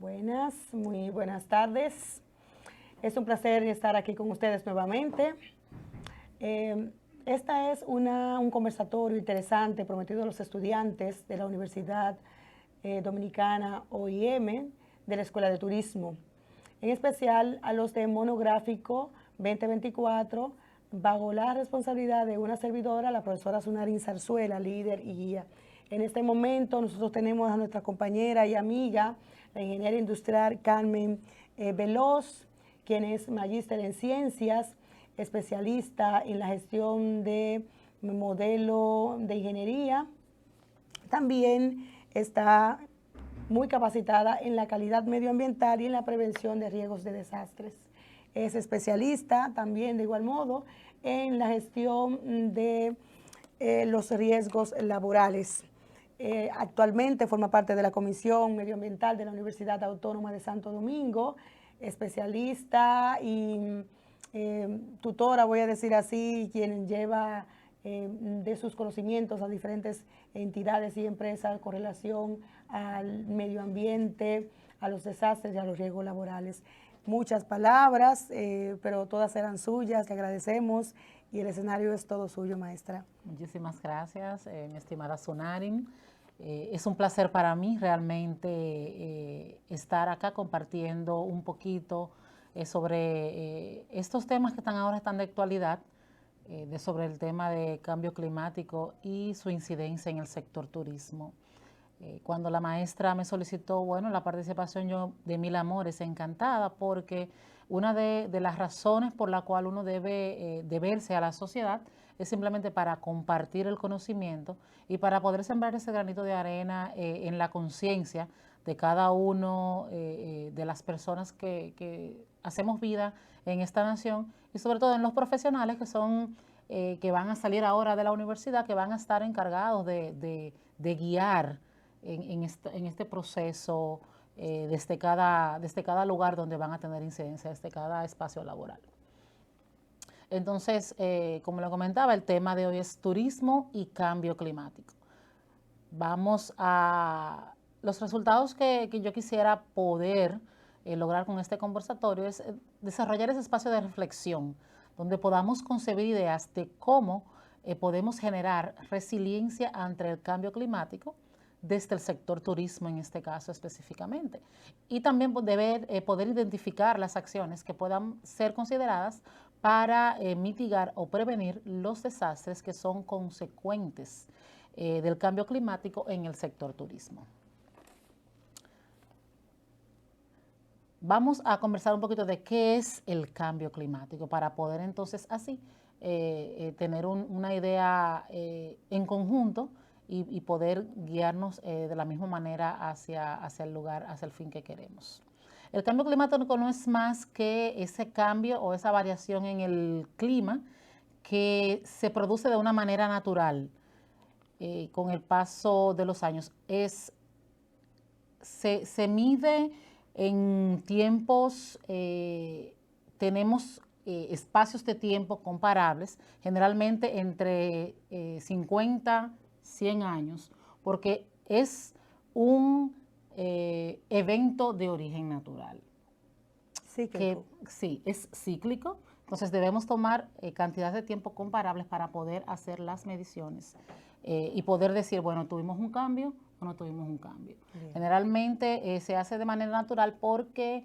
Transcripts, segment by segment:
Muy buenas tardes. Es un placer estar aquí con ustedes nuevamente. Esta es un conversatorio interesante prometido a los estudiantes de la Universidad Dominicana OIM de la Escuela de Turismo, en especial a los de Monográfico 2024, bajo la responsabilidad de una servidora, la profesora Sunarin Zarzuela, líder y guía. En este momento nosotros tenemos a nuestra compañera y amiga, la ingeniera industrial Carmen Veloz, quien es magíster en ciencias, especialista en la gestión de modelo de ingeniería. También está muy capacitada en la calidad medioambiental y en la prevención de riesgos de desastres. Es especialista también, de igual modo, en la gestión de los riesgos laborales. Actualmente forma parte de la Comisión Medioambiental de la Universidad Autónoma de Santo Domingo, especialista y tutora, voy a decir así, quien lleva de sus conocimientos a diferentes entidades y empresas con relación al medio ambiente, a los desastres y a los riesgos laborales. Muchas palabras, pero todas eran suyas, le agradecemos y el escenario es todo suyo, maestra. Muchísimas gracias, mi estimada Sunarin. Es un placer para mí realmente estar acá compartiendo un poquito sobre estos temas que están de actualidad, sobre el tema de cambio climático y su incidencia en el sector turismo. Cuando la maestra me solicitó, la participación, yo de mil amores, encantada, porque una de las razones por la cual uno debe deberse a la sociedad es simplemente para compartir el conocimiento y para poder sembrar ese granito de arena en la conciencia de cada uno de las personas que hacemos vida en esta nación y sobre todo en los profesionales que son que van a salir ahora de la universidad, que van a estar encargados de guiar en este proceso desde cada lugar donde van a tener incidencia, desde cada espacio laboral. Entonces, como lo comentaba, el tema de hoy es turismo y cambio climático. Vamos a los resultados que yo quisiera poder lograr con este conversatorio es desarrollar ese espacio de reflexión donde podamos concebir ideas de cómo podemos generar resiliencia ante el cambio climático desde el sector turismo en este caso específicamente. Y también poder identificar las acciones que puedan ser consideradas para mitigar o prevenir los desastres que son consecuentes del cambio climático en el sector turismo. Vamos a conversar un poquito de qué es el cambio climático para poder entonces así tener una idea en conjunto y poder guiarnos de la misma manera hacia el lugar, hacia el fin que queremos. El cambio climático no es más que ese cambio o esa variación en el clima que se produce de una manera natural con el paso de los años. Se mide en tiempos, tenemos espacios de tiempo comparables, generalmente entre 50, 100 años, porque es un evento de origen natural. Cíclico. Sí, es cíclico, entonces debemos tomar cantidades de tiempo comparables para poder hacer las mediciones y poder decir, bueno, tuvimos un cambio o no tuvimos un cambio. Bien. Generalmente se hace de manera natural porque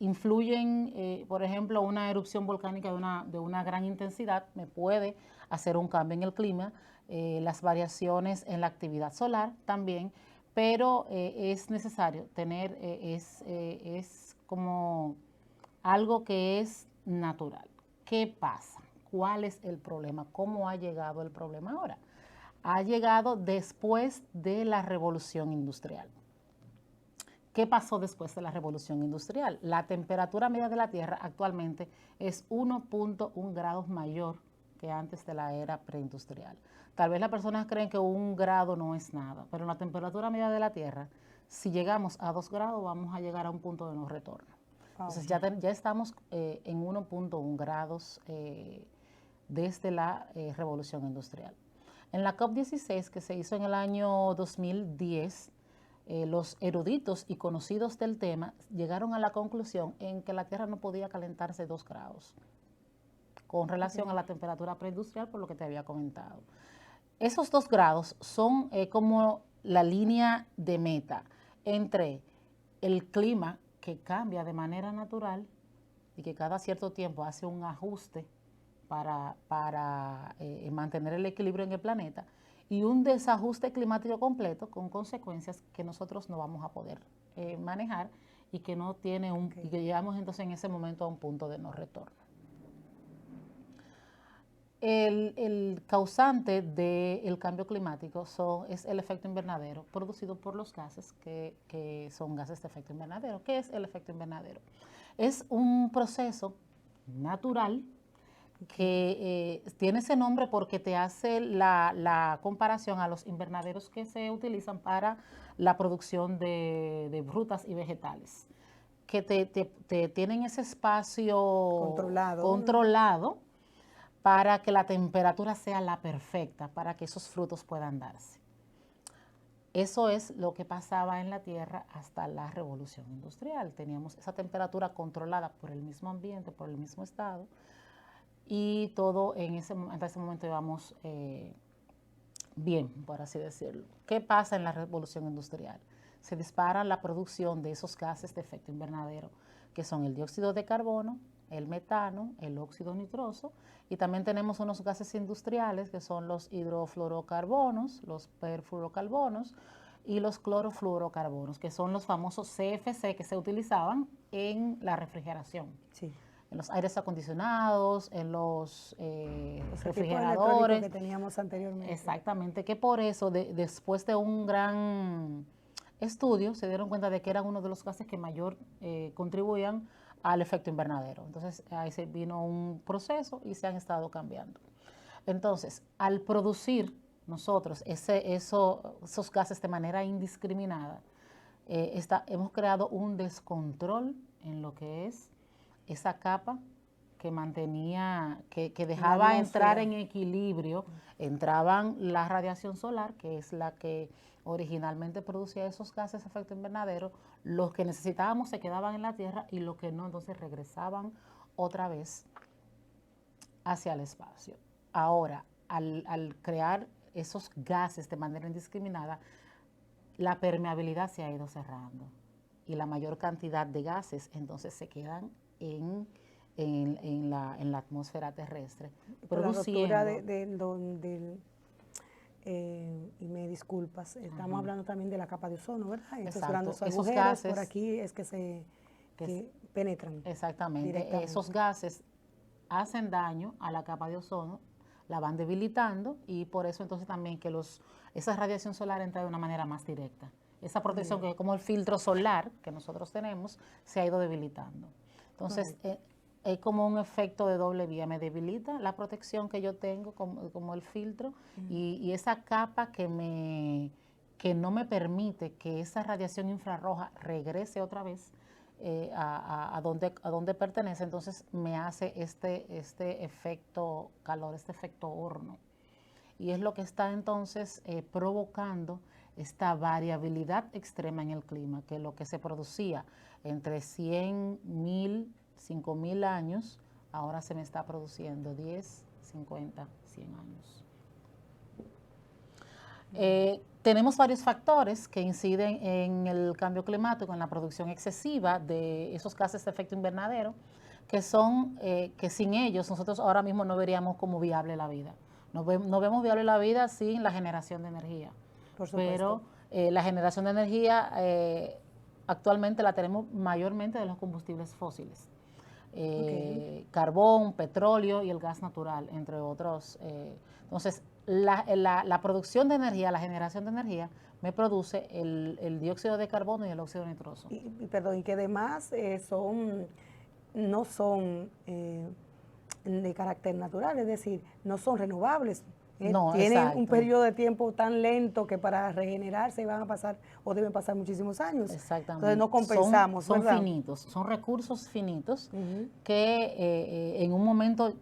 influyen, por ejemplo, una erupción volcánica de una gran intensidad me puede hacer un cambio en el clima, las variaciones en la actividad solar también, pero es necesario tener, es como algo que es natural. ¿Qué pasa? ¿Cuál es el problema? ¿Cómo ha llegado el problema ahora? Ha llegado después de la revolución industrial. ¿Qué pasó después de la revolución industrial? La temperatura media de la Tierra actualmente es 1.1 grados mayor que antes de la era preindustrial. Tal vez las personas creen que 1 grado no es nada, pero la temperatura media de la Tierra, si llegamos a 2 grados, vamos a llegar a un punto de no retorno. Entonces ya estamos en 1.1 grados desde la revolución industrial. En la COP16 que se hizo en el año 2010, los eruditos y conocidos del tema llegaron a la conclusión en que la Tierra no podía calentarse 2 grados con relación a la temperatura preindustrial, por lo que te había comentado. Esos 2 grados son como la línea de meta entre el clima que cambia de manera natural y que cada cierto tiempo hace un ajuste para mantener el equilibrio en el planeta, y un desajuste climático completo con consecuencias que nosotros no vamos a poder manejar y que no tiene y que llegamos entonces en ese momento a un punto de no retorno. El causante del cambio climático es el efecto invernadero producido por los gases que son gases de efecto invernadero. ¿Qué es el efecto invernadero? Es un proceso natural que tiene ese nombre porque te hace la comparación a los invernaderos que se utilizan para la producción de frutas y vegetales, que te tienen ese espacio controlado para que la temperatura sea la perfecta, para que esos frutos puedan darse. Eso es lo que pasaba en la Tierra hasta la Revolución Industrial. Teníamos esa temperatura controlada por el mismo ambiente, por el mismo estado, y todo hasta ese momento íbamos bien, por así decirlo. ¿Qué pasa en la Revolución Industrial? Se dispara la producción de esos gases de efecto invernadero, que son el dióxido de carbono, el metano, el óxido nitroso, y también tenemos unos gases industriales que son los hidrofluorocarbonos, los perfluorocarbonos y los clorofluorocarbonos, que son los famosos CFC que se utilizaban en la refrigeración. Sí. En los aires acondicionados, en los refrigeradores que teníamos anteriormente. Exactamente, que por eso después de un gran estudio se dieron cuenta de que eran uno de los gases que mayor contribuían al efecto invernadero. Entonces ahí se vino un proceso y se han estado cambiando. Entonces, al producir nosotros esos gases de manera indiscriminada, hemos creado un descontrol en lo que es esa capa que mantenía, que dejaba entrar en equilibrio, entraban la radiación solar, que es la que originalmente producía esos gases de efecto invernadero, los que necesitábamos se quedaban en la Tierra y los que no, entonces regresaban otra vez hacia el espacio. Ahora, al crear esos gases de manera indiscriminada, la permeabilidad se ha ido cerrando y la mayor cantidad de gases entonces se quedan en la atmósfera terrestre, produciendo... La ruptura y me disculpas, estamos hablando también de la capa de ozono, ¿verdad? Estos grandes agujeros gases, por aquí es que penetran. Exactamente, esos gases hacen daño a la capa de ozono, la van debilitando, y por eso entonces también que esa radiación solar entra de una manera más directa. Esa protección que es como el filtro solar que nosotros tenemos se ha ido debilitando. Entonces, es como un efecto de doble vía, me debilita la protección que yo tengo como el filtro, y esa capa que no me permite que esa radiación infrarroja regrese otra vez a donde pertenece, entonces me hace este efecto calor, este efecto horno. Y es lo que está entonces provocando esta variabilidad extrema en el clima, que lo que se producía entre 100.000, 5.000 años, ahora se me está produciendo 10, 50, 100 años. Tenemos varios factores que inciden en el cambio climático, en la producción excesiva de esos gases de efecto invernadero, que son que sin ellos nosotros ahora mismo no veríamos como viable la vida. No vemos viable la vida sin la generación de energía. Por supuesto. Pero la generación de energía actualmente la tenemos mayormente de los combustibles fósiles. Carbón, petróleo y el gas natural, entre otros. Entonces, la producción de energía, la generación de energía, me produce el dióxido de carbono y el óxido nitroso. Y que además no son de carácter natural, es decir, no son renovables. Tienen un periodo de tiempo tan lento que para regenerarse van a pasar o deben pasar muchísimos años. Exactamente. Entonces no compensamos. Son finitos, son recursos finitos que en un momento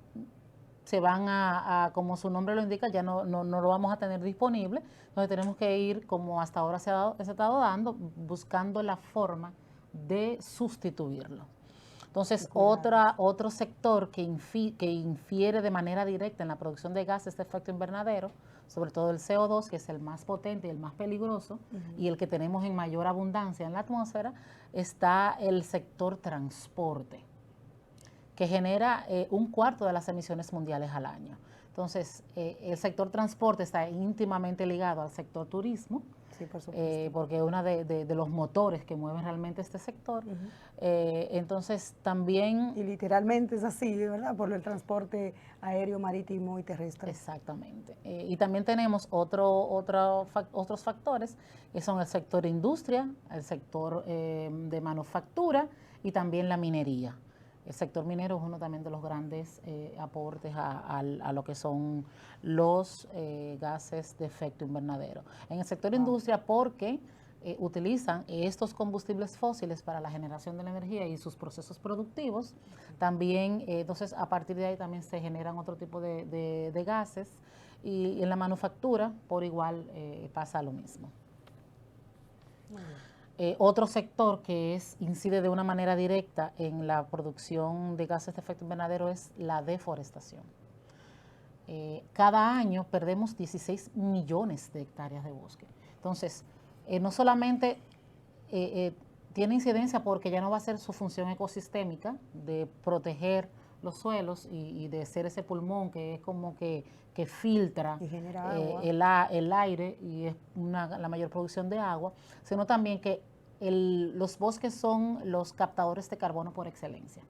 se van como su nombre lo indica, ya no lo vamos a tener disponible. Entonces tenemos que ir, como hasta ahora se ha estado dando, buscando la forma de sustituirlo. Entonces, otro sector que infiere de manera directa en la producción de gases de efecto invernadero, sobre todo el CO2, que es el más potente y el más peligroso, y el que tenemos en mayor abundancia en la atmósfera, está el sector transporte, que genera un cuarto de las emisiones mundiales al año. Entonces, el sector transporte está íntimamente ligado al sector turismo, sí, por supuesto. porque es uno de los motores que mueven realmente este sector. Entonces, también... Y literalmente es así, ¿verdad? Por el transporte aéreo, marítimo y terrestre. Exactamente. Y también tenemos otros factores, que son el sector industria, el sector de manufactura y también la minería. El sector minero es uno también de los grandes aportes a lo que son los gases de efecto invernadero. En el sector industria, porque utilizan estos combustibles fósiles para la generación de la energía y sus procesos productivos, también, entonces a partir de ahí también se generan otro tipo de gases, y en la manufactura por igual pasa lo mismo. Otro sector que incide de una manera directa en la producción de gases de efecto invernadero es la deforestación. Cada año perdemos 16 millones de hectáreas de bosque. Entonces, no solamente tiene incidencia porque ya no va a ser su función ecosistémica de proteger los suelos y de ser ese pulmón que es como que filtra el aire y es la mayor producción de agua, sino también que los bosques son los captadores de carbono por excelencia.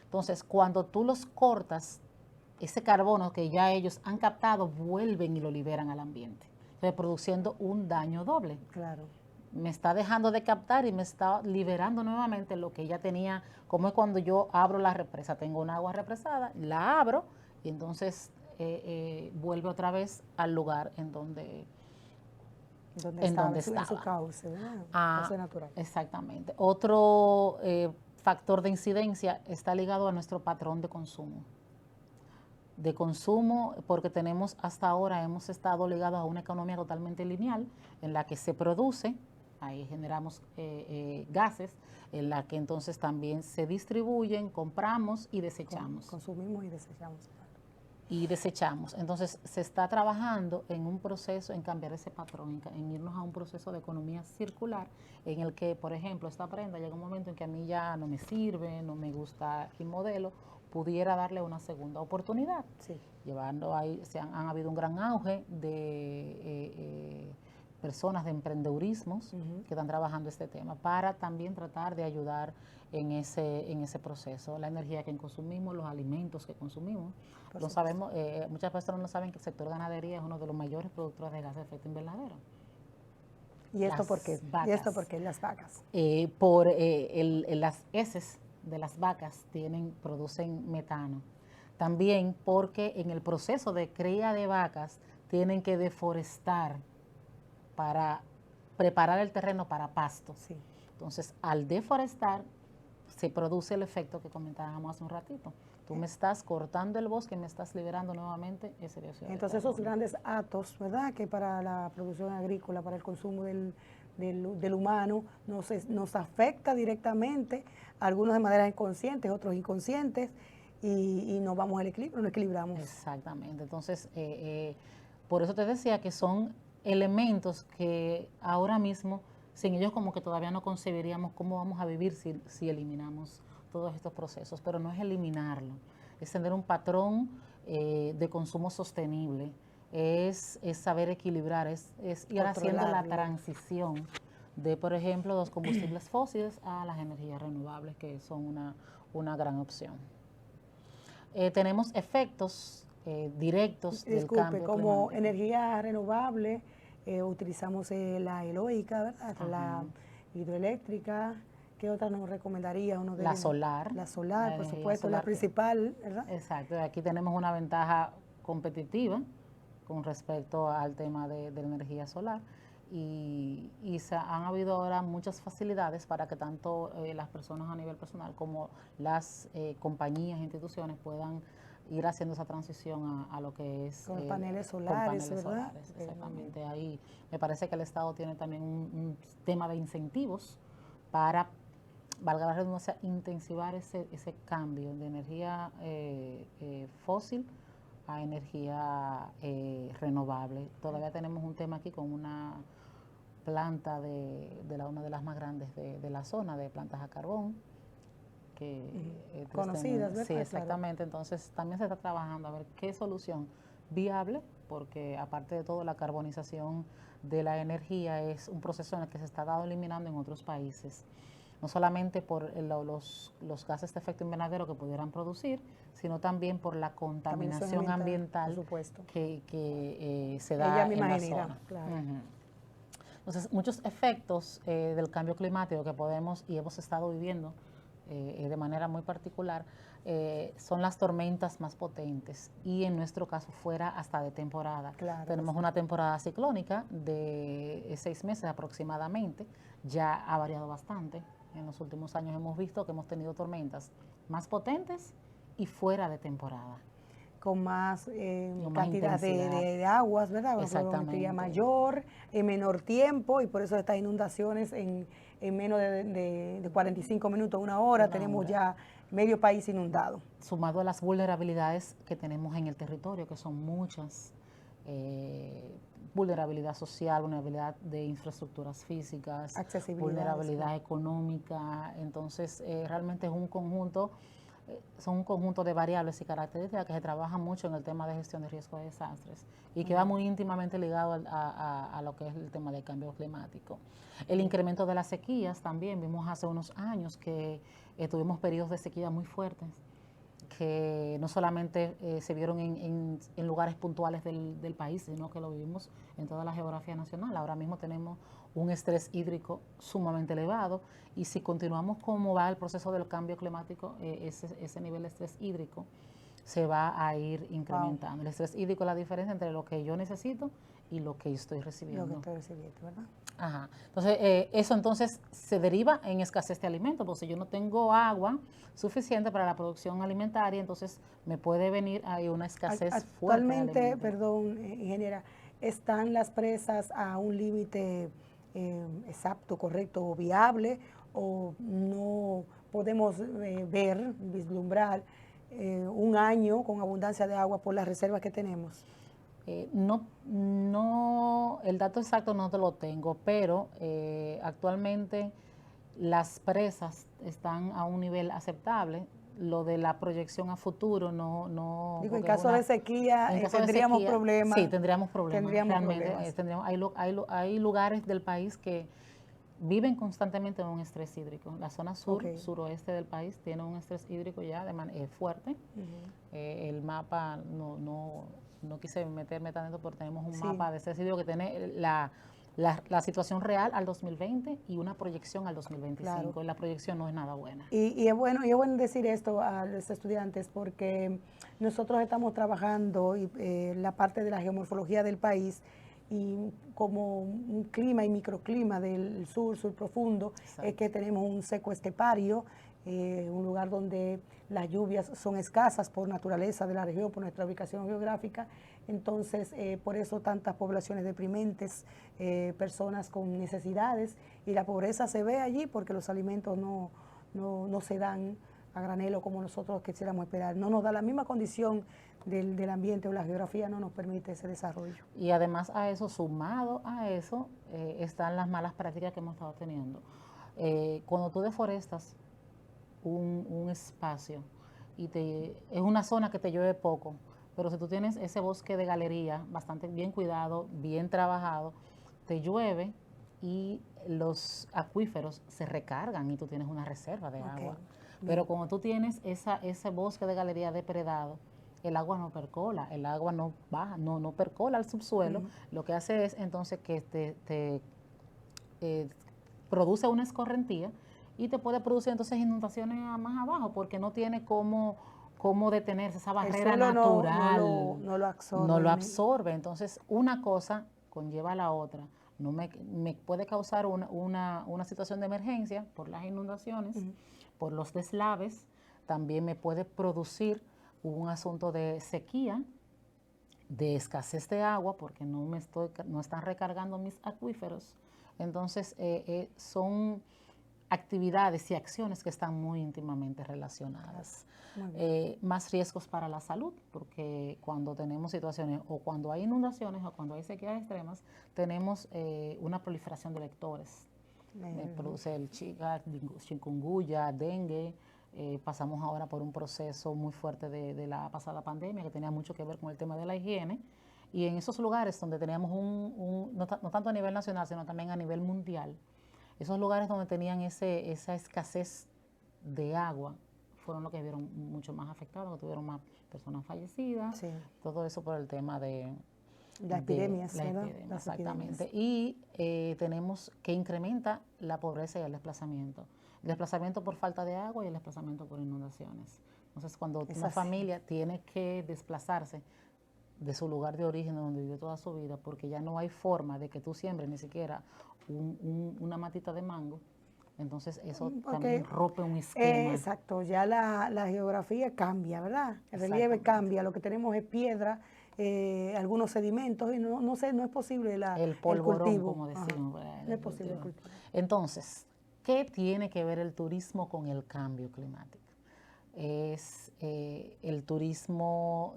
Entonces, cuando tú los cortas, ese carbono que ya ellos han captado, vuelven y lo liberan al ambiente, entonces, produciendo un daño doble. Claro. Me está dejando de captar y me está liberando nuevamente lo que ya tenía, como es cuando yo abro la represa, tengo un agua represada, la abro y entonces vuelve otra vez al lugar en donde estaba. En su cauce, ¿verdad? Cauce natural. Exactamente. Otro factor de incidencia está ligado a nuestro patrón de consumo. Porque hasta ahora hemos estado ligados a una economía totalmente lineal, en la que se produce, ahí generamos gases, en la que entonces también se distribuyen, compramos y desechamos. Consumimos y desechamos. Y desechamos. Entonces se está trabajando en un proceso, en cambiar ese patrón, en irnos a un proceso de economía circular, en el que, por ejemplo, esta prenda llega un momento en que a mí ya no me sirve, no me gusta el modelo, pudiera darle una segunda oportunidad. Sí. Llevando ahí, han habido un gran auge de personas de emprendedurismos que están trabajando este tema para también tratar de ayudar en ese proceso. La energía que consumimos, los alimentos que consumimos. Lo sabemos, muchas personas no saben que el sector ganadería es uno de los mayores productores de gases de efecto invernadero. ¿Y esto por qué? ¿Y esto por qué? Las vacas. Las heces de las vacas producen metano. También porque en el proceso de cría de vacas tienen que deforestar para preparar el terreno para pasto. Sí. Entonces, al deforestar, se produce el efecto que comentábamos hace un ratito. Tú me estás cortando el bosque y me estás liberando nuevamente ese dióxido de carbono. Entonces, esos grandes hatos, ¿verdad?, que para la producción agrícola, para el consumo del humano, nos afecta directamente, algunos de manera inconsciente, otros inconscientes, y nos vamos al equilibrio, nos equilibramos. Exactamente. Entonces, por eso te decía que son elementos que ahora mismo, sin ellos como que todavía no concebiríamos cómo vamos a vivir si eliminamos todos estos procesos, pero no es eliminarlo, es tener un patrón de consumo sostenible, es saber equilibrar, es ir haciendo la transición de, por ejemplo, los combustibles fósiles a las energías renovables, que son una gran opción. Tenemos efectos directos del cambio climático. Como energía renovable, utilizamos la eólica, ¿verdad? La hidroeléctrica. ¿Qué otra nos recomendaría? La solar. La solar, por supuesto, la principal, ¿verdad? Exacto. Aquí tenemos una ventaja competitiva con respecto al tema de la energía solar. Y han habido ahora muchas facilidades para que tanto las personas a nivel personal como las compañías e instituciones puedan ir haciendo esa transición a lo que es con paneles solares, ¿verdad? Exactamente. Ahí me parece que el Estado tiene también un tema de incentivos para, valga la redundancia, intensivar ese cambio de energía fósil a energía renovable. Todavía tenemos un tema aquí con una planta de una de las más grandes de la zona, de plantas a carbón, que conocidas, ¿verdad? sí, exactamente. Claro. Entonces también se está trabajando a ver qué solución viable, porque aparte de todo la carbonización de la energía es un proceso en el que se está eliminando en otros países, no solamente por los gases de efecto invernadero que pudieran producir, sino también por la contaminación ambiental que se da en la zona. Claro. Entonces, muchos efectos del cambio climático que podemos y hemos estado viviendo de manera muy particular son las tormentas más potentes y en nuestro caso fuera hasta de temporada. Claro, tenemos una temporada ciclónica de 6 meses aproximadamente, ya ha variado bastante. En los últimos años hemos visto que hemos tenido tormentas más potentes y fuera de temporada. Con más cantidad de aguas, ¿verdad? Una pluviometría mayor, en menor tiempo, y por eso estas inundaciones en menos de 45 minutos, una hora, tenemos ya medio país inundado. Sumado a las vulnerabilidades que tenemos en el territorio, que son muchas, vulnerabilidad social, vulnerabilidad de infraestructuras físicas, vulnerabilidad económica, entonces realmente es un conjunto. Son un conjunto de variables y características que se trabajan mucho en el tema de gestión de riesgo de desastres y que va muy íntimamente ligado a lo que es el tema del cambio climático. El incremento de las sequías también, vimos hace unos años que tuvimos periodos de sequía muy fuertes, que no solamente se vieron en lugares puntuales del país, sino que lo vivimos en toda la geografía nacional. Ahora mismo tenemos un estrés hídrico sumamente elevado y si continuamos como va el proceso del cambio climático, ese nivel de estrés hídrico se va a ir incrementando. El estrés hídrico es la diferencia entre lo que yo necesito y lo que estoy recibiendo. Lo que estoy recibiendo, ¿verdad? Ajá. Entonces, eso entonces se deriva en escasez de alimentos, porque si yo no tengo agua suficiente para la producción alimentaria, entonces me puede venir ahí una escasez fuerte de alimentos. Actualmente, perdón, ingeniera, ¿están las presas a un límite exacto, correcto o viable, o no podemos vislumbrar un año con abundancia de agua por las reservas que tenemos? No, el dato exacto no te lo tengo, pero actualmente las presas están a un nivel aceptable. Lo de la proyección a futuro no. Digo, en caso de sequía tendríamos problemas. Sí, tendríamos problemas. Realmente hay lugares del país que viven constantemente en un estrés hídrico. La zona suroeste del país tiene un estrés hídrico ya de manera fuerte. El mapa no quise meterme tan dentro, porque tenemos un mapa de estrés hídrico que tiene la situación real al 2020 y una proyección al 2025. Claro. Y la proyección no es nada buena. Y es bueno decir esto a los estudiantes, porque nosotros estamos trabajando la parte de la geomorfología del país, y como un clima y microclima del sur profundo, es que tenemos un seco estepario, un lugar donde las lluvias son escasas por naturaleza de la región, por nuestra ubicación geográfica. Entonces, por eso tantas poblaciones deprimentes, personas con necesidades, y la pobreza se ve allí porque los alimentos no se dan a granelo como nosotros quisiéramos esperar. No nos da la misma condición del ambiente, o la geografía no nos permite ese desarrollo. Y además a eso, sumado a eso, están las malas prácticas que hemos estado teniendo. Cuando tú deforestas un espacio y es una zona que te llueve poco, pero si tú tienes ese bosque de galería bastante bien cuidado, bien trabajado, te llueve y los acuíferos se recargan y tú tienes una reserva de agua. Pero cuando tú tienes ese bosque de galería depredado, el agua no percola, el agua no baja, no percola al subsuelo. Lo que hace es entonces que te produce una escorrentía y te puede producir entonces inundaciones más abajo, porque no tiene cómo detenerse, esa barrera natural no lo absorbe. No lo absorbe. Entonces, una cosa conlleva a la otra. No me puede causar una situación de emergencia por las inundaciones, por los deslaves. También me puede producir hubo un asunto de sequía, de escasez de agua, porque no están recargando mis acuíferos. Entonces, son actividades y acciones que están muy íntimamente relacionadas. Más riesgos para la salud, porque cuando tenemos situaciones o cuando hay inundaciones o cuando hay sequías extremas, tenemos una proliferación de vectores. Produce el chikungunya, dengue. Pasamos ahora por un proceso muy fuerte de la pasada pandemia que tenía mucho que ver con el tema de la higiene. Y en esos lugares donde teníamos no tanto a nivel nacional, sino también a nivel mundial, esos lugares donde tenían esa escasez de agua fueron los que vieron mucho más afectados, que tuvieron más personas fallecidas, sí. Todo eso por el tema de las epidemias. Exactamente. Y tenemos que incrementa la pobreza y el desplazamiento. El desplazamiento por falta de agua y el desplazamiento por inundaciones. Entonces, cuando una familia tiene que desplazarse de su lugar de origen donde vivió toda su vida, porque ya no hay forma de que tú siembres ni siquiera una matita de mango, entonces eso también rompe un esquema. Exacto, ya la geografía cambia, ¿verdad? El relieve cambia, lo que tenemos es piedra, algunos sedimentos, y no es posible el polvorón, como decimos. No es posible el cultivo. Entonces, ¿qué tiene que ver el turismo con el cambio climático? Es el turismo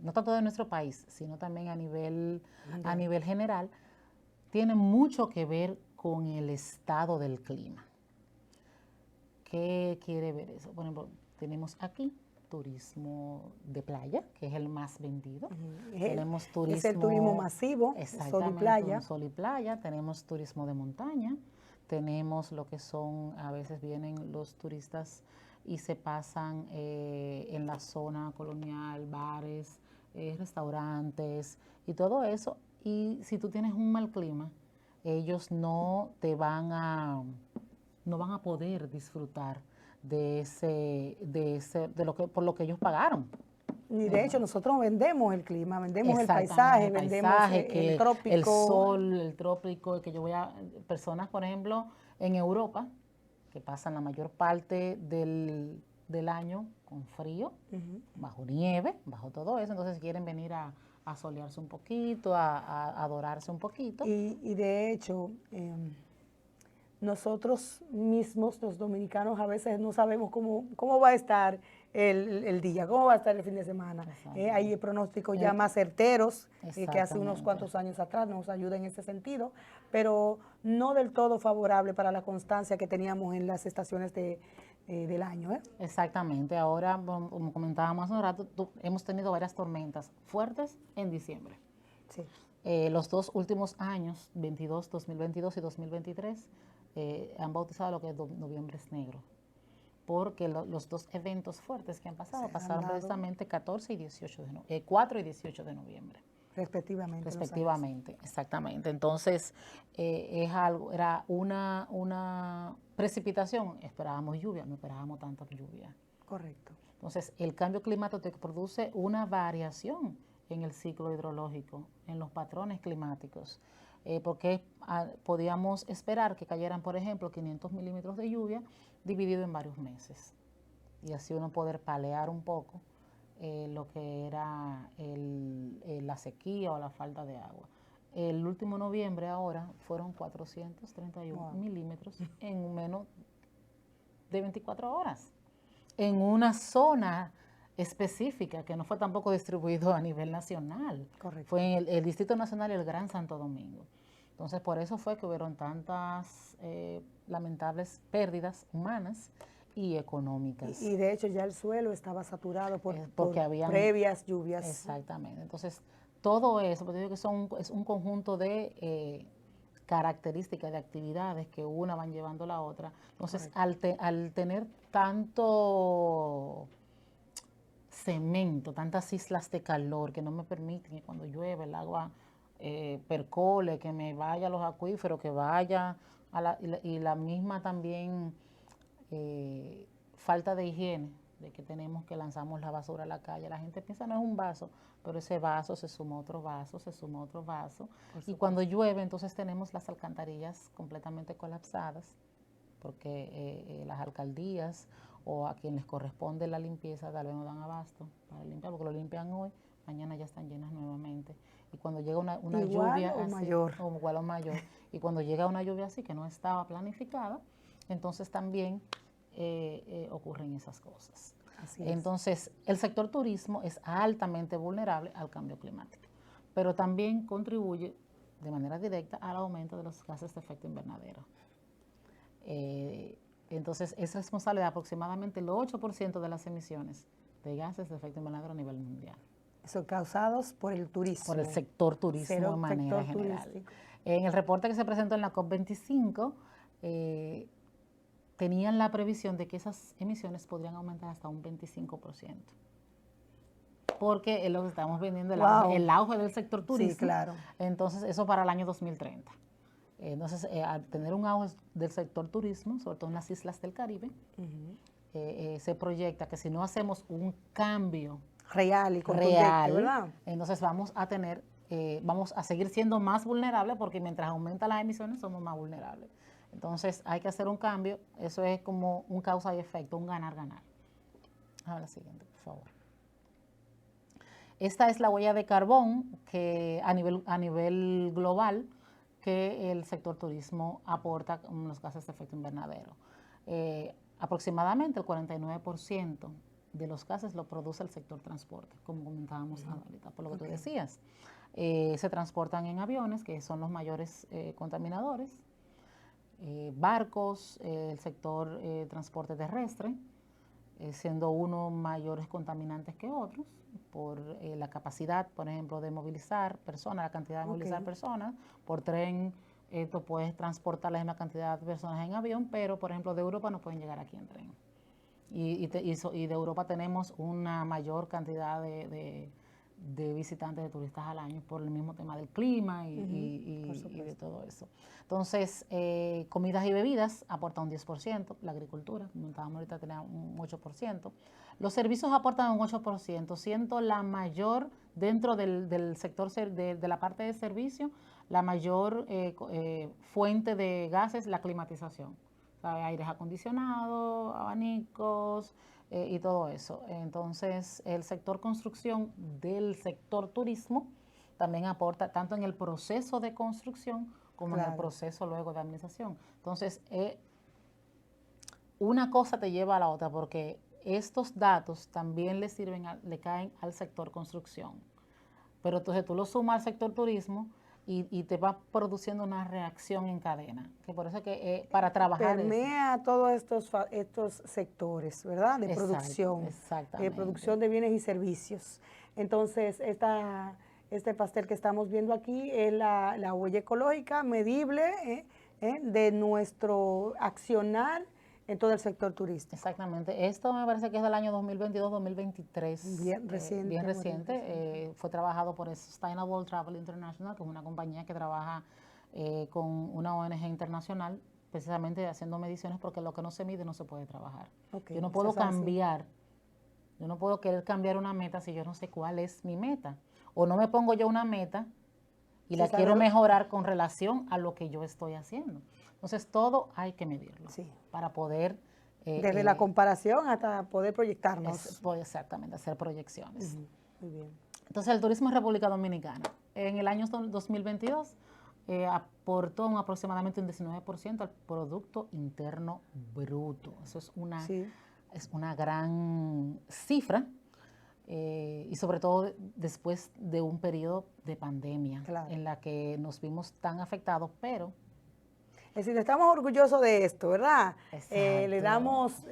no tanto de nuestro país, sino también a nivel general, tiene mucho que ver con el estado del clima. ¿Qué quiere ver eso? Por ejemplo, tenemos aquí turismo de playa, que es el más vendido. Tenemos turismo... Es el turismo masivo, sol y playa. Sol y playa. Tenemos turismo de montaña. Tenemos lo que son, a veces vienen los turistas y se pasan en la zona colonial, bares, restaurantes y todo eso. Y si tú tienes un mal clima, ellos no van a poder disfrutar por lo que ellos pagaron. Y de hecho nosotros vendemos el clima, vendemos el paisaje, vendemos el trópico. El sol, el trópico, que yo personas, por ejemplo, en Europa, que pasan la mayor parte del año con frío, bajo nieve, bajo todo eso, entonces quieren venir a solearse un poquito, a adorarse un poquito. Y de hecho, nosotros mismos, los dominicanos, a veces no sabemos cómo va a estar el día, cómo va a estar el fin de semana. Hay pronósticos ya más certeros que hace unos cuantos años atrás nos ayuda en ese sentido, pero no del todo favorable para la constancia que teníamos en las estaciones del año. Exactamente. Ahora, como comentábamos hace un rato, hemos tenido varias tormentas fuertes en diciembre. Sí. Los dos últimos años, 2022 y 2023, han bautizado lo que es noviembre es negro, porque los dos eventos fuertes que han pasado pasaron precisamente 4 y 18 de noviembre. Respectivamente, exactamente. Entonces, era una precipitación, esperábamos lluvia, no esperábamos tanta lluvia. Correcto. Entonces, el cambio climático produce una variación en el ciclo hidrológico, en los patrones climáticos, porque podíamos esperar que cayeran, por ejemplo, 500 milímetros de lluvia dividido en varios meses, y así uno poder palear un poco lo que era la sequía o la falta de agua. El último noviembre ahora fueron 431 milímetros en menos de 24 horas, en una zona específica que no fue tampoco distribuido a nivel nacional. Correcto. Fue en el Distrito Nacional y el Gran Santo Domingo. Entonces, por eso fue que hubieron tantas lamentables pérdidas humanas y económicas. Y de hecho ya el suelo estaba saturado por habían previas lluvias. Exactamente. Entonces, todo eso, porque digo que es un conjunto de características, de actividades que una van llevando a la otra. Entonces, al tener tanto cemento, tantas islas de calor que no me permiten que cuando llueve el agua percole, que me vaya a los acuíferos, que vaya y la misma también falta de higiene, de que tenemos que lanzamos la basura a la calle. La gente piensa no es un vaso, pero ese vaso se suma otro vaso, se suma otro vaso. Y cuando llueve, entonces tenemos las alcantarillas completamente colapsadas, porque las alcaldías o a quien les corresponde la limpieza, tal vez no dan abasto para limpiar, porque lo limpian hoy, mañana ya están llenas nuevamente. Y cuando llega una lluvia o así, mayor. o igual o mayor, y cuando llega una lluvia así que no estaba planificada, entonces también ocurren esas cosas. Así es. Entonces, el sector turismo es altamente vulnerable al cambio climático, pero también contribuye de manera directa al aumento de los gases de efecto invernadero. Entonces, es responsable de aproximadamente el 8% de las emisiones de gases de efecto invernadero a nivel mundial. Son causados por el turismo. Por el sector turismo de manera general. Turístico. En el reporte que se presentó en la COP25, tenían la previsión de que esas emisiones podrían aumentar hasta un 25%. Porque es lo que estamos vendiendo, el auge del sector turismo. Sí, claro. Entonces, eso para el año 2030. Entonces, al tener un auge del sector turismo, sobre todo en las islas del Caribe, se proyecta que si no hacemos un cambio real y contundente, ¿verdad? Entonces vamos a seguir siendo más vulnerables, porque mientras aumentan las emisiones somos más vulnerables. Entonces hay que hacer un cambio. Eso es como un causa y efecto, un ganar-ganar. Ahora la siguiente, por favor. Esta es la huella de carbón que a nivel global que el sector turismo aporta con los gases de efecto invernadero. Aproximadamente el 49% de los gases lo produce el sector transporte, como comentábamos ahorita, por lo que tú decías. Se transportan en aviones, que son los mayores contaminadores, barcos, el sector transporte terrestre, siendo unos mayores contaminantes que otros, por la capacidad, por ejemplo, de movilizar personas, la cantidad de movilizar personas. Por tren, tú puedes transportar la misma cantidad de personas en avión, pero, por ejemplo, de Europa no pueden llegar aquí en tren. Y de Europa tenemos una mayor cantidad de visitantes, de turistas al año, por el mismo tema del clima y de todo eso. Entonces, comidas y bebidas aportan un 10%, la agricultura, como comentábamos ahorita, tenía un 8%. Los servicios aportan un 8%, siendo la mayor, dentro del sector de la parte de servicio, la mayor fuente de gases, la climatización. Aires acondicionados, abanicos y todo eso. Entonces, el sector construcción del sector turismo también aporta tanto en el proceso de construcción como en el proceso luego de administración. Entonces, una cosa te lleva a la otra, porque estos datos también le caen al sector construcción. Pero entonces tú lo sumas al sector turismo y te va produciendo una reacción en cadena, que por eso es que para trabajar permea todos estos sectores, ¿verdad? De producción, exactamente. De producción de bienes y servicios. Entonces, este pastel que estamos viendo aquí es la huella ecológica medible de nuestro accionar en todo el sector turístico. Exactamente. Esto me parece que es del año 2022-2023. Bien reciente. Bien reciente. Fue trabajado por Sustainable Travel International, que es una compañía que trabaja con una ONG internacional, precisamente haciendo mediciones, porque lo que no se mide no se puede trabajar. Yo no puedo cambiar, yo no puedo querer cambiar una meta si yo no sé cuál es mi meta. O no me pongo yo una meta y la quiero mejorar con relación a lo que yo estoy haciendo. Entonces, todo hay que medirlo para poder... desde la comparación hasta poder proyectarnos. Exactamente, hacer proyecciones. Muy bien. Entonces, el turismo en República Dominicana, en el año 2022, aportó aproximadamente un 19% al Producto Interno Bruto. Eso es una gran cifra, y sobre todo después de un periodo de pandemia en la que nos vimos tan afectados, pero... Es decir, estamos orgullosos de esto, ¿verdad? Le damos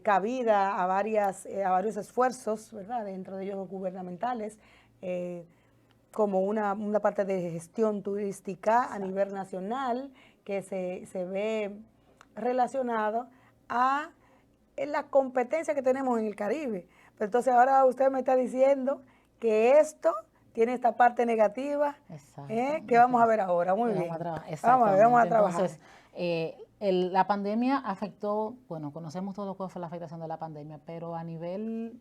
cabida a varios esfuerzos, ¿verdad? Dentro de ellos gubernamentales, como una parte de gestión turística a nivel nacional que se ve relacionado a la competencia que tenemos en el Caribe. Pero entonces ahora usted me está diciendo que esto tiene esta parte negativa que vamos a ver ahora. Muy bien. Vamos a trabajar. Entonces, la pandemia afectó, bueno, conocemos todo lo que fue la afectación de la pandemia, pero a nivel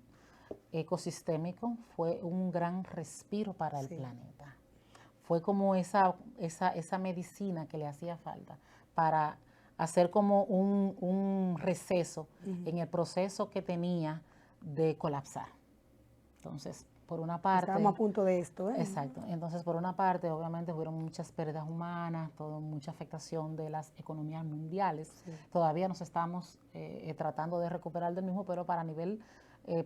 ecosistémico fue un gran respiro para el planeta. Fue como esa medicina que le hacía falta para hacer como un receso en el proceso que tenía de colapsar. Entonces, por una parte... Estábamos a punto de esto, ¿eh? Exacto. Entonces, por una parte, obviamente, hubieron muchas pérdidas humanas, mucha afectación de las economías mundiales. Sí. Todavía nos estamos tratando de recuperar del mismo, pero para nivel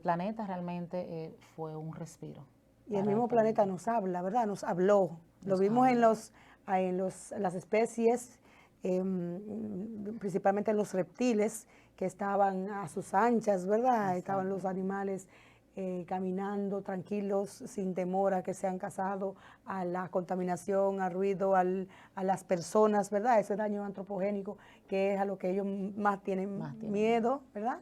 planeta realmente fue un respiro. Y el mismo planeta nos habla, ¿verdad? Nos habló. Lo vimos en las especies, principalmente en los reptiles, que estaban a sus anchas, ¿verdad? Exacto. Estaban los animales caminando tranquilos, sin temor a que sean cazados, a la contaminación, al ruido, a las personas, ¿verdad? Ese daño antropogénico, que es a lo que ellos más tienen miedo, ¿verdad?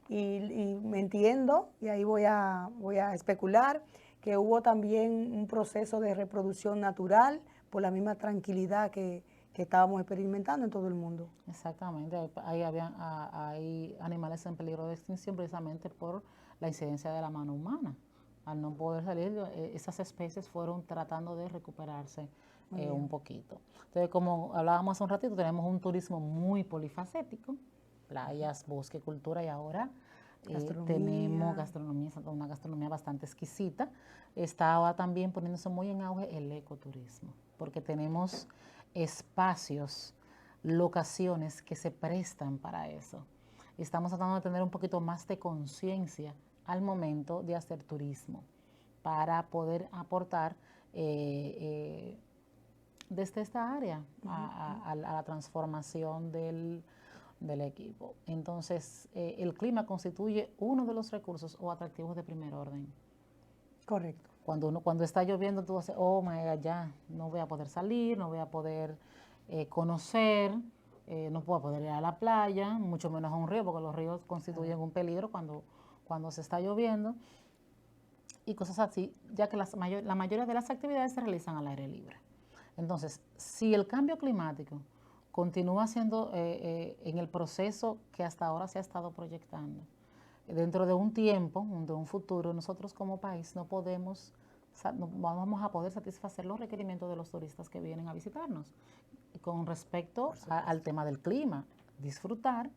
Y me entiendo, y ahí voy a especular, que hubo también un proceso de reproducción natural por la misma tranquilidad que estábamos experimentando en todo el mundo. Exactamente, hay animales en peligro de extinción precisamente por la incidencia de la mano humana. Al no poder salir, esas especies fueron tratando de recuperarse un poquito. Entonces, como hablábamos hace un ratito, tenemos un turismo muy polifacético, playas, bosque, cultura, y ahora tenemos gastronomía, una gastronomía bastante exquisita. Está ahora también poniéndose muy en auge el ecoturismo, porque tenemos espacios, locaciones que se prestan para eso. Estamos tratando de tener un poquito más de conciencia al momento de hacer turismo para poder aportar desde esta área a la transformación del equipo. Entonces, el clima constituye uno de los recursos o atractivos de primer orden. Correcto. Cuando está lloviendo, tú haces, oh my God, ya no voy a poder salir, no voy a poder conocer, no puedo poder ir a la playa, mucho menos a un río, porque los ríos constituyen un peligro cuando se está lloviendo, y cosas así, ya que la mayoría de las actividades se realizan al aire libre. Entonces, si el cambio climático continúa siendo en el proceso que hasta ahora se ha estado proyectando, dentro de un tiempo, de un futuro, nosotros como país no vamos a poder satisfacer los requerimientos de los turistas que vienen a visitarnos. Con respecto al tema del clima, disfrutar,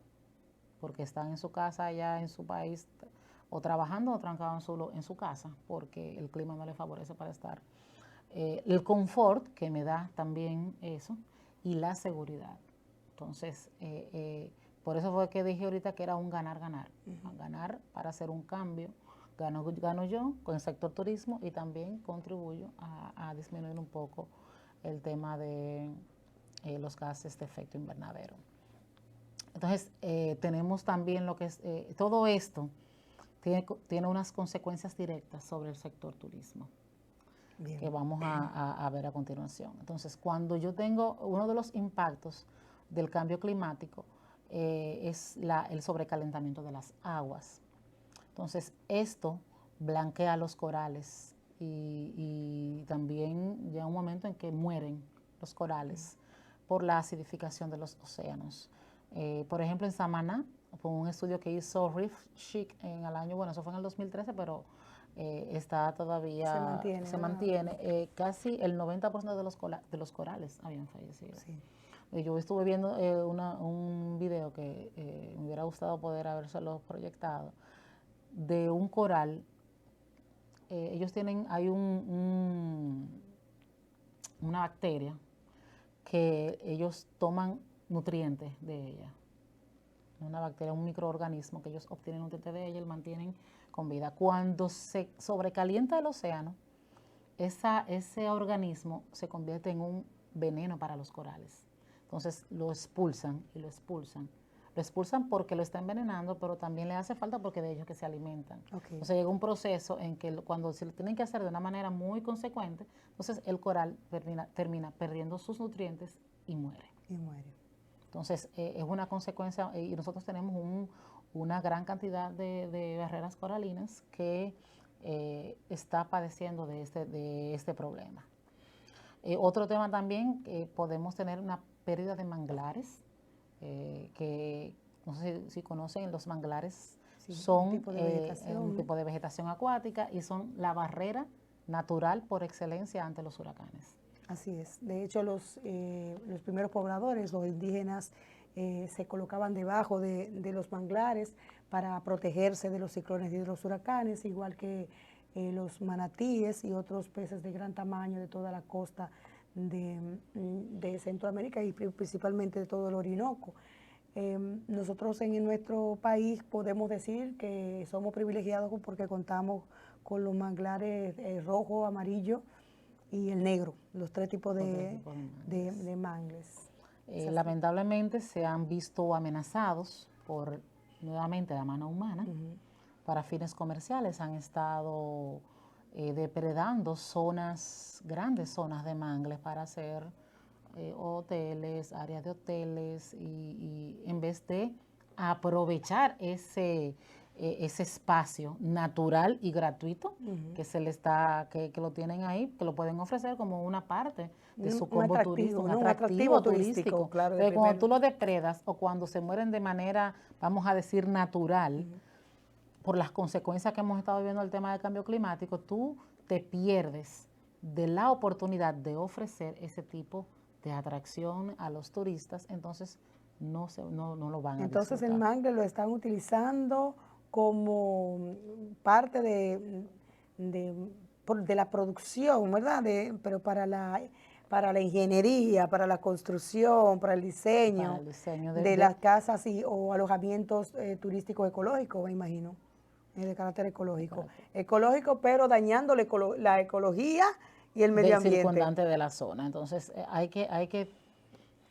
porque están en su casa allá en su país, o trabajando o trancados en su casa, porque el clima no les favorece para estar. El confort que me da también eso, y la seguridad. Entonces, por eso fue que dije ahorita que era un ganar-ganar. Ganar para hacer un cambio. Gano yo con el sector turismo y también contribuyo a disminuir un poco el tema de los gases de efecto invernadero. Entonces, tenemos también lo que es, todo esto tiene unas consecuencias directas sobre el sector turismo. Bien. Que vamos a ver a continuación. Entonces, cuando yo tengo uno de los impactos del cambio climático, es el sobrecalentamiento de las aguas. Entonces, esto blanquea los corales y también llega un momento en que mueren los corales por la acidificación de los océanos. Por ejemplo, en Samaná, con un estudio que hizo Reef Chic en el año, bueno, eso fue en el 2013, pero está todavía, se mantiene casi el 90% de los corales habían fallecido. Sí. Yo estuve viendo un video que me hubiera gustado poder habérselo proyectado, de un coral. Ellos hay una bacteria que ellos toman nutrientes de ella. Una bacteria, un microorganismo que ellos obtienen nutrientes de ella y mantienen con vida. Cuando se sobrecalienta el océano, ese organismo se convierte en un veneno para los corales. Entonces lo expulsan y lo expulsan. Lo expulsan porque lo está envenenando, pero también le hace falta porque de ellos que se alimentan. Okay. Entonces llega un proceso en que cuando se lo tienen que hacer de una manera muy consecuente, entonces el coral termina perdiendo sus nutrientes y muere. Entonces es una consecuencia, y nosotros tenemos una gran cantidad de barreras coralinas que está padeciendo de este problema. Otro tema también, podemos tener una pérdida de manglares, que no sé si conocen, los manglares son un tipo de vegetación acuática y son la barrera natural por excelencia ante los huracanes. Así es. De hecho, los primeros pobladores, los indígenas se colocaban debajo de los manglares para protegerse de los ciclones y de los huracanes, igual que los manatíes y otros peces de gran tamaño de toda la costa de Centroamérica y principalmente de todo el Orinoco. Nosotros en nuestro país podemos decir que somos privilegiados porque contamos con los manglares rojo, amarillo y el negro, los tres tipos de mangles. Lamentablemente se han visto amenazados por, nuevamente, la mano humana. Para fines comerciales han estado depredando grandes zonas de mangles para hacer hoteles, áreas de hoteles y en vez de aprovechar ese espacio natural y gratuito que se le está, que lo tienen ahí, que lo pueden ofrecer como una parte de su combo turístico, un atractivo turístico. Claro, pero cuando tú lo depredas o cuando se mueren de manera, vamos a decir, natural, por las consecuencias que hemos estado viviendo del tema del cambio climático, tú te pierdes de la oportunidad de ofrecer ese tipo de atracción a los turistas, entonces no lo van a Entonces disfrutar. el mangle lo están utilizando como parte de la producción, ¿verdad? Pero para la ingeniería, para la construcción, para el diseño de las casas o alojamientos turísticos ecológicos, me imagino, de carácter ecológico. Ecológico, pero dañando la ecología y el medio ambiente. Circundante de la zona. Entonces hay que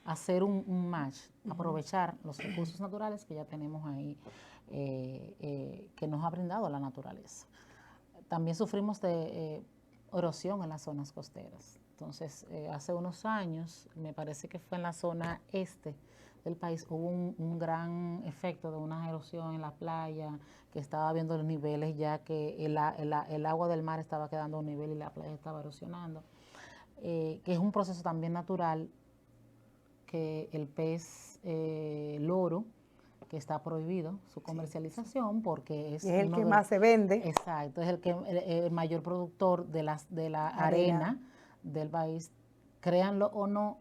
hacer un match, aprovechar los recursos naturales que ya tenemos ahí, que nos ha brindado la naturaleza. También sufrimos de erosión en las zonas costeras. Entonces, hace unos años, me parece que fue en la zona este del país, hubo un gran efecto de una erosión en la playa, que estaba viendo los niveles ya que el agua del mar estaba quedando a un nivel y la playa estaba erosionando, que es un proceso también natural que el pez loro, que está prohibido su comercialización porque es el que más se vende. Exacto, es el mayor productor de la arena del país. Créanlo o no,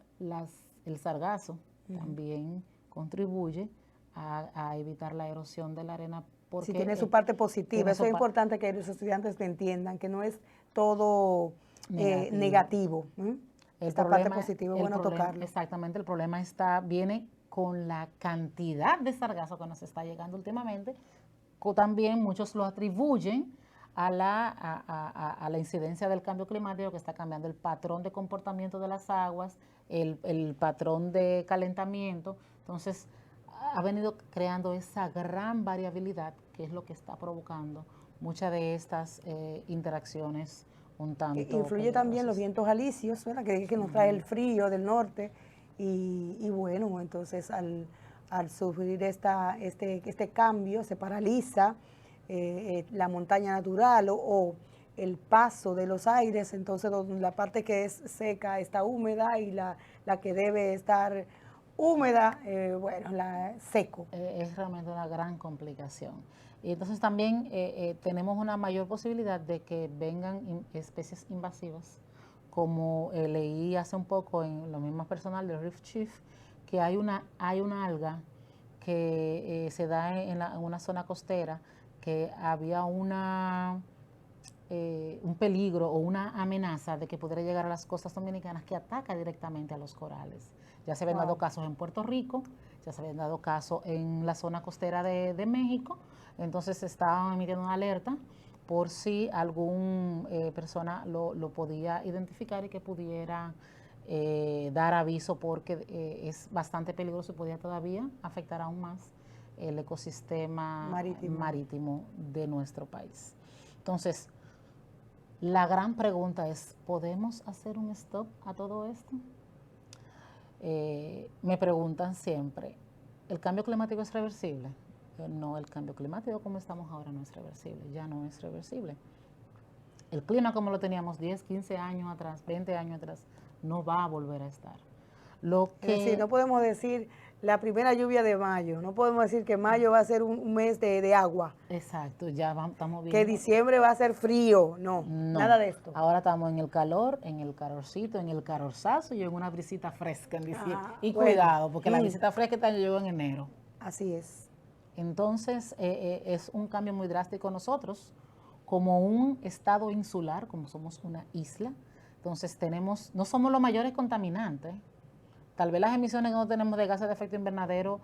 el sargazo también contribuye a evitar la erosión de la arena. Porque tiene su parte positiva. Eso es importante que los estudiantes entiendan, que no es todo negativo. Esta parte positiva es bueno tocarlo. Exactamente, el problema viene con la cantidad de sargazo que nos está llegando últimamente. También muchos lo atribuyen a la incidencia del cambio climático, que está cambiando el patrón de comportamiento de las aguas, el patrón de calentamiento. Entonces, ha venido creando esa gran variabilidad que es lo que está provocando muchas de estas interacciones un tanto influye peligrosas. También los vientos alisios, ¿verdad? Que nos trae el frío del norte y bueno, entonces al sufrir este cambio se paraliza la montaña natural o el paso de los aires, entonces la parte que es seca está húmeda y la que debe estar húmeda, seco. Es realmente una gran complicación. Y entonces también tenemos una mayor posibilidad de que vengan especies invasivas, como leí hace un poco en lo mismo personal del Reef Chief, que hay una alga que se da en una zona costera, que había un peligro o una amenaza de que pudiera llegar a las costas dominicanas, que ataca directamente a los corales. Ya se habían dado casos en Puerto Rico, ya se habían dado casos en la zona costera de México, entonces se estaban emitiendo una alerta por si algún persona lo podía identificar y que pudiera dar aviso, porque es bastante peligroso y podía todavía afectar aún más el ecosistema marítimo de nuestro país. Entonces, la gran pregunta es, ¿podemos hacer un stop a todo esto? Me preguntan siempre, ¿el cambio climático es reversible? No, el cambio climático como estamos ahora no es reversible, ya no es reversible. El clima como lo teníamos 10, 15 años atrás, 20 años atrás, no va a volver a estar. Es decir, no podemos decir la primera lluvia de mayo. No podemos decir que mayo va a ser un mes de agua, Exacto, ya estamos que viendo. diciembre va a ser frío. No, No, nada de esto. ahora estamos en el calor, en el calorcito, en el calorzazo y en una brisita fresca en diciembre. Y Bueno, cuidado, porque la brisita fresca este año llegó en enero. así es. Entonces, es un cambio muy drástico nosotros, como un estado insular, como somos una isla. Entonces, no somos los mayores contaminantes. Tal vez las emisiones que no tenemos de gases de efecto invernadero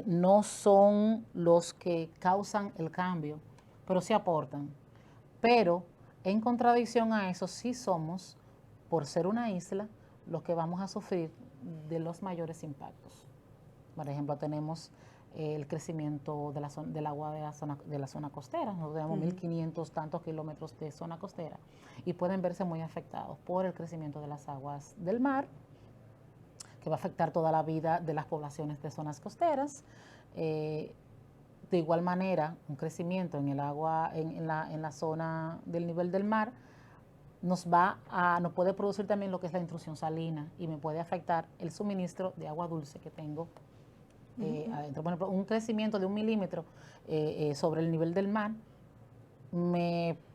no son los que causan el cambio, pero sí aportan. Pero en contradicción a eso, sí somos, por ser una isla, los que vamos a sufrir de los mayores impactos. Por ejemplo, tenemos el crecimiento del agua de la zona costera. Nosotros tenemos 1.500 tantos kilómetros de zona costera y pueden verse muy afectados por el crecimiento de las aguas del mar, que va a afectar toda la vida de las poblaciones de zonas costeras. De igual manera, un crecimiento en el agua, en la zona del nivel del mar, nos puede producir también lo que es la intrusión salina y me puede afectar el suministro de agua dulce que tengo adentro. Por ejemplo, un crecimiento de 1 milímetro sobre el nivel del mar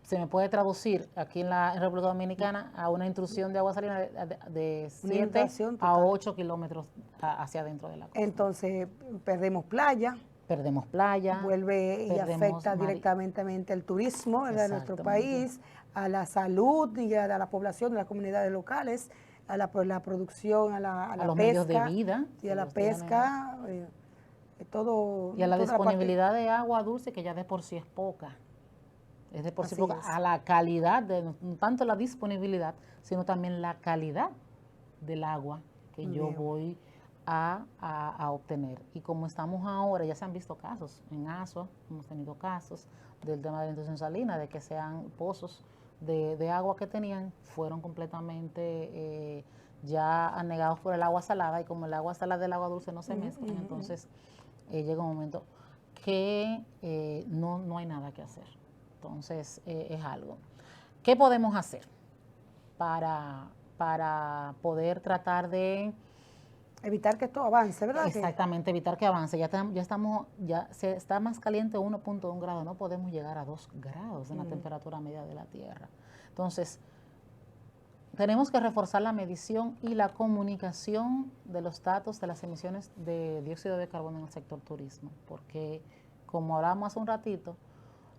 se me puede traducir aquí en la República Dominicana a una intrusión de agua salina de 7 a 8 kilómetros hacia adentro de la costa. Entonces, perdemos playa. Perdemos playa. Vuelve y afecta directamente al turismo de nuestro país, a la salud y a la población de las comunidades locales, a la producción, a la los pesca, medios de vida. Y a la pesca, todo. Y a la disponibilidad de agua dulce, que ya de por sí es poca. Es de por sí poca. A la calidad, no tanto la disponibilidad, sino también la calidad del agua que yo voy a obtener. Y como estamos ahora, ya se han visto casos en Asua, hemos tenido casos del tema de la intrusión salina, de que sean pozos de agua que tenían, fueron completamente ya anegados por el agua salada, y como el agua salada y el agua dulce no se mezclan, entonces llega un momento que no hay nada que hacer. Entonces es algo. ¿Qué podemos hacer para poder tratar de evitar que esto avance, ¿verdad? Exactamente, evitar que avance. Ya se está más caliente 1.1 grado, no podemos llegar a 2 grados en la temperatura media de la Tierra. Entonces, tenemos que reforzar la medición y la comunicación de los datos de las emisiones de dióxido de carbono en el sector turismo, porque como hablábamos hace un ratito,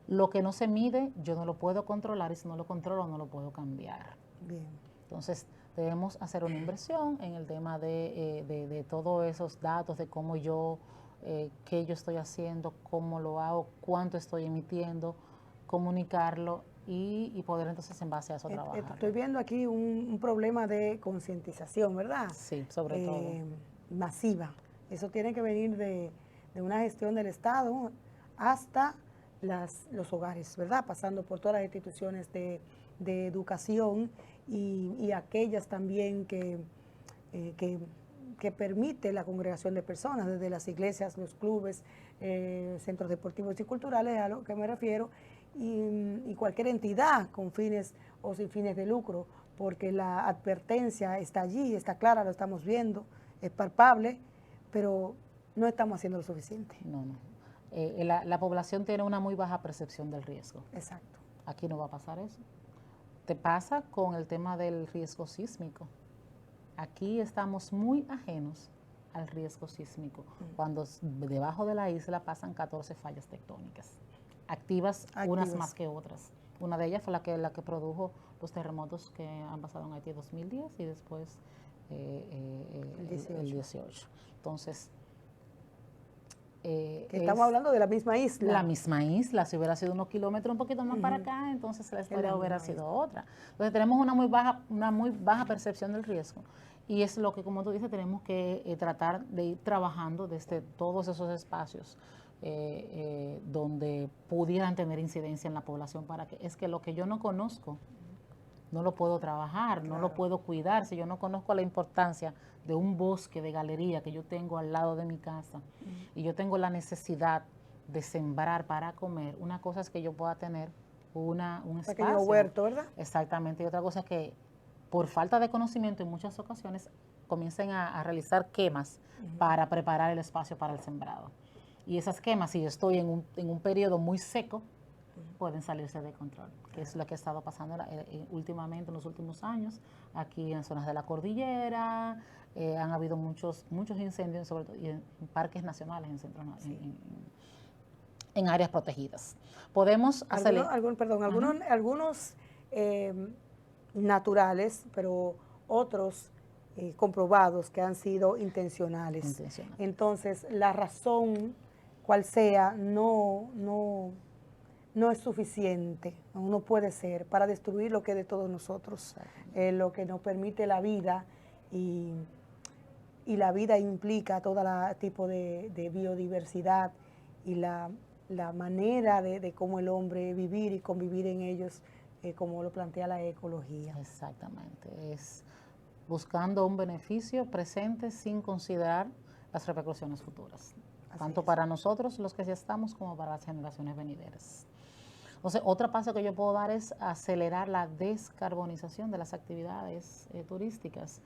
lo que no se mide yo no lo puedo controlar, y si no lo controlo no lo puedo cambiar. Bien. Entonces, debemos hacer una inversión en el tema de todos esos datos, de cómo qué yo estoy haciendo, cómo lo hago, cuánto estoy emitiendo, comunicarlo y poder entonces en base a eso trabajar. Estoy viendo aquí un problema de concientización, ¿verdad? Sí, sobre todo. Masiva. Eso tiene que venir de una gestión del Estado hasta los hogares, ¿verdad? Pasando por todas las instituciones de educación y aquellas también que permite la congregación de personas, desde las iglesias, los clubes, centros deportivos y culturales, a lo que me refiero, y cualquier entidad con fines o sin fines de lucro, porque la advertencia está allí, está clara, lo estamos viendo, es palpable, pero no estamos haciendo lo suficiente. No. La población tiene una muy baja percepción del riesgo. Exacto. Aquí no va a pasar eso. Te pasa con el tema del riesgo sísmico. Aquí estamos muy ajenos al riesgo sísmico, cuando debajo de la isla pasan 14 fallas tectónicas, activas, unas más que otras. Una de ellas fue la que produjo los terremotos que han pasado en Haití en 2010 y después el 18. Entonces, estamos hablando de la misma isla. La misma isla. Si hubiera sido unos kilómetros un poquito más para acá, entonces la historia hubiera sido otra. Entonces tenemos una muy baja percepción del riesgo, y es lo que, como tú dices, tenemos que tratar de ir trabajando desde todos esos espacios donde pudieran tener incidencia en la población, para que es que lo que yo no conozco no lo puedo trabajar, no lo puedo cuidar. Si yo no conozco la importancia de un bosque de galería que yo tengo al lado de mi casa y yo tengo la necesidad de sembrar para comer, una cosa es que yo pueda tener un espacio. Pequeño huerto, ¿verdad? Exactamente. Y otra cosa es que por falta de conocimiento en muchas ocasiones comiencen a realizar quemas para preparar el espacio para el sembrado. Y esas quemas, si yo estoy en un periodo muy seco, pueden salirse de control, que es lo que ha estado pasando últimamente en los últimos años, aquí en zonas de la cordillera. Han habido muchos incendios, sobre todo en parques nacionales, en centros, en áreas protegidas. Podemos hacerle... Algunos naturales, pero otros comprobados que han sido intencionales. Entonces, la razón, cual sea, no es suficiente, no puede ser para destruir lo que es de todos nosotros, lo que nos permite la vida, y la vida implica todo tipo de biodiversidad y la manera de cómo el hombre vivir y convivir en ellos, como lo plantea la ecología. Exactamente, es buscando un beneficio presente sin considerar las repercusiones futuras, tanto para nosotros los que ya estamos como para las generaciones venideras. Entonces, otro paso que yo puedo dar es acelerar la descarbonización de las actividades turísticas.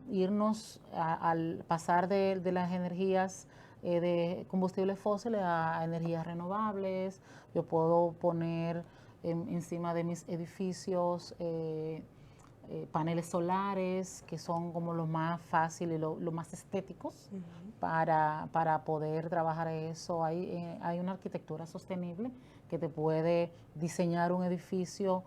Irnos al pasar de las energías de combustibles fósiles a energías renovables. Yo puedo poner encima de mis edificios paneles solares, que son como lo más fácil y lo más estéticos para poder trabajar eso. Hay una arquitectura sostenible que te puede diseñar un edificio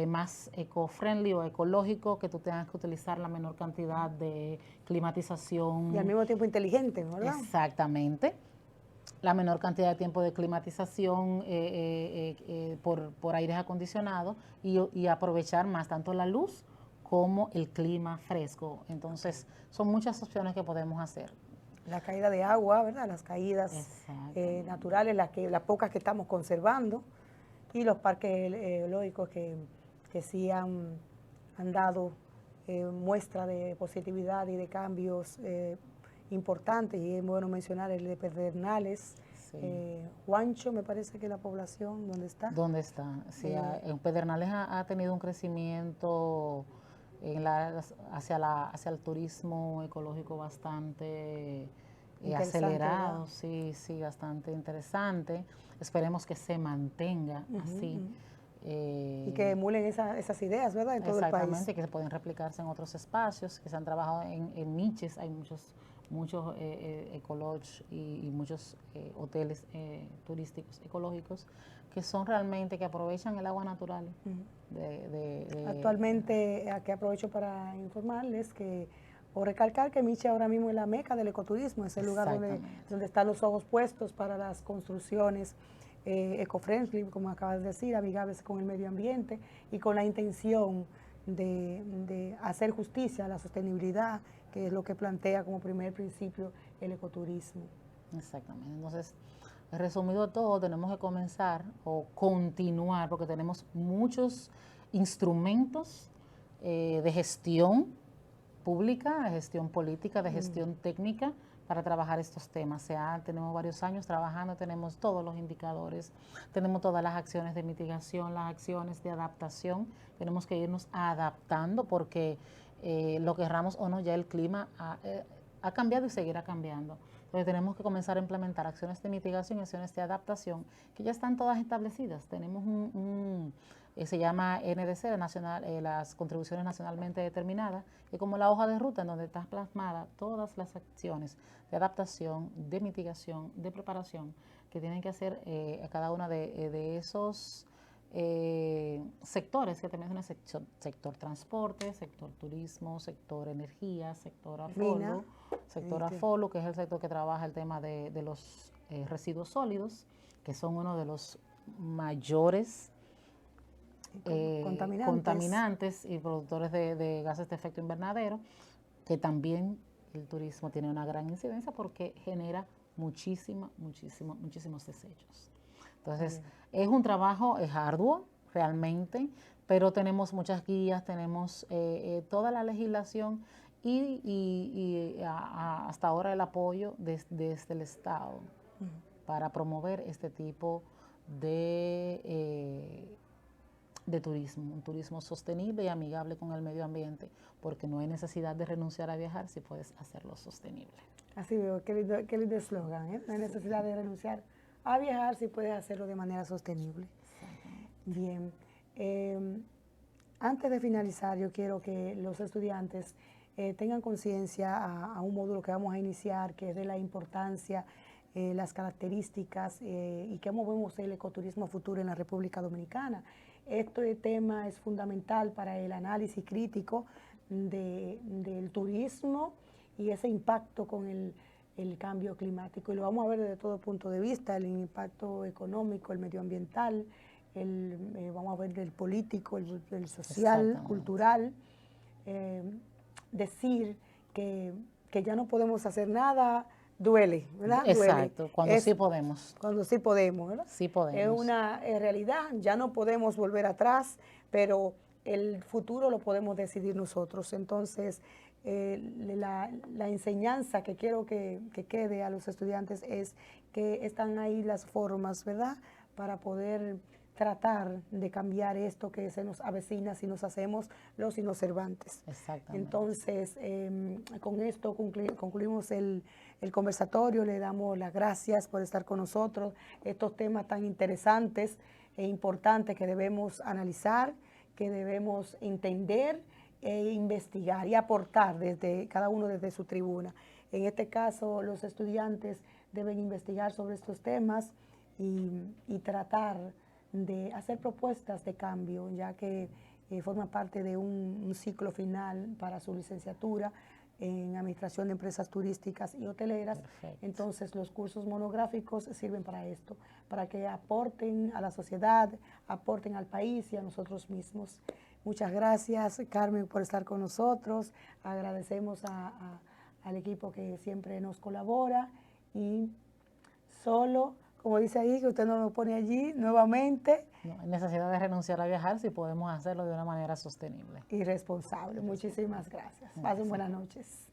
más eco-friendly o ecológico, que tú tengas que utilizar la menor cantidad de climatización. Y al mismo tiempo inteligente, ¿verdad? Exactamente. La menor cantidad de tiempo de climatización por aires acondicionados y aprovechar más tanto la luz como el clima fresco. Entonces, son muchas opciones que podemos hacer. La caída de agua, ¿verdad? Las caídas naturales, las pocas que estamos conservando, y los parques eológicos que sí han dado muestra de positividad y de cambios importantes, y es bueno mencionar el de Pedernales. Juancho, me parece que la población, ¿dónde está? ¿Dónde está? Sí, Pedernales ha tenido un crecimiento hacia el turismo ecológico bastante acelerado, sí, bastante interesante. Esperemos que se mantenga así. Y que emulen esas ideas, ¿verdad? En todo el país. Exactamente, que se pueden replicarse en otros espacios, que se han trabajado en niches. Hay muchos ecolodge y muchos hoteles turísticos ecológicos que son realmente, que aprovechan el agua natural. Actualmente, aquí aprovecho para informarles o recalcar que Miche ahora mismo es la meca del ecoturismo, es el lugar donde están los ojos puestos para las construcciones eco-friendly, como acabas de decir, amigables con el medio ambiente y con la intención de hacer justicia a la sostenibilidad, que es lo que plantea como primer principio el ecoturismo. Exactamente. Entonces, resumido todo, tenemos que comenzar o continuar, porque tenemos muchos instrumentos de gestión pública, de gestión política, de gestión técnica para trabajar estos temas. Tenemos varios años trabajando, tenemos todos los indicadores, tenemos todas las acciones de mitigación, las acciones de adaptación. Tenemos que irnos adaptando porque lo querramos o no, ya el clima ha cambiado y seguirá cambiando. Entonces tenemos que comenzar a implementar acciones de mitigación y acciones de adaptación que ya están todas establecidas. Tenemos se llama NDC, las contribuciones nacionalmente determinadas, y como la hoja de ruta en donde está plasmada todas las acciones de adaptación, de mitigación, de preparación que tienen que hacer a cada una de esos sectores que te mencioné: sector transporte, sector turismo, sector energía, sector afolo, que es el sector que trabaja el tema de los residuos sólidos, que son uno de los mayores contaminantes y productores de gases de efecto invernadero, que también el turismo tiene una gran incidencia porque genera muchísimos desechos. Entonces, es un trabajo, es arduo realmente, pero tenemos muchas guías, tenemos toda la legislación y hasta ahora el apoyo desde el Estado para promover este tipo de de turismo, un turismo sostenible y amigable con el medio ambiente, porque no hay necesidad de renunciar a viajar si puedes hacerlo sostenible. Así veo, qué lindo eslogan, ¿eh? No hay necesidad de renunciar a viajar si puedes hacerlo de manera sostenible. Bien. Antes de finalizar, yo quiero que los estudiantes tengan conciencia a un módulo que vamos a iniciar, que es de la importancia, las características y cómo vemos el ecoturismo futuro en la República Dominicana. Este tema es fundamental para el análisis crítico del turismo y ese impacto con el cambio climático. Y lo vamos a ver desde todo punto de vista, el impacto económico, el medioambiental, vamos a ver el político, el social, cultural. Decir que ya no podemos hacer nada duele, ¿verdad? Exacto, duele. cuando sí podemos. Cuando sí podemos, ¿verdad? Sí podemos. Es una realidad, ya no podemos volver atrás, pero el futuro lo podemos decidir nosotros. Entonces, la enseñanza que quiero que quede a los estudiantes es que están ahí las formas, ¿verdad?, para poder tratar de cambiar esto que se nos avecina si nos hacemos los inobservantes. Exactamente. Entonces, con esto concluimos el conversatorio, le damos las gracias por estar con nosotros, estos temas tan interesantes e importantes que debemos analizar, que debemos entender e investigar y aportar desde cada uno desde su tribuna. En este caso, los estudiantes deben investigar sobre estos temas y tratar de hacer propuestas de cambio, ya que forma parte de un ciclo final para su licenciatura en Administración de Empresas Turísticas y Hoteleras. Perfecto. Entonces, los cursos monográficos sirven para esto, para que aporten a la sociedad, aporten al país y a nosotros mismos. Muchas gracias, Carmen, por estar con nosotros. Agradecemos al equipo que siempre nos colabora y solo, como dice ahí, que usted nos lo pone allí nuevamente. No hay necesidad de renunciar a viajar si podemos hacerlo de una manera sostenible. Y responsable. Muchísimas gracias. Pasen buenas noches.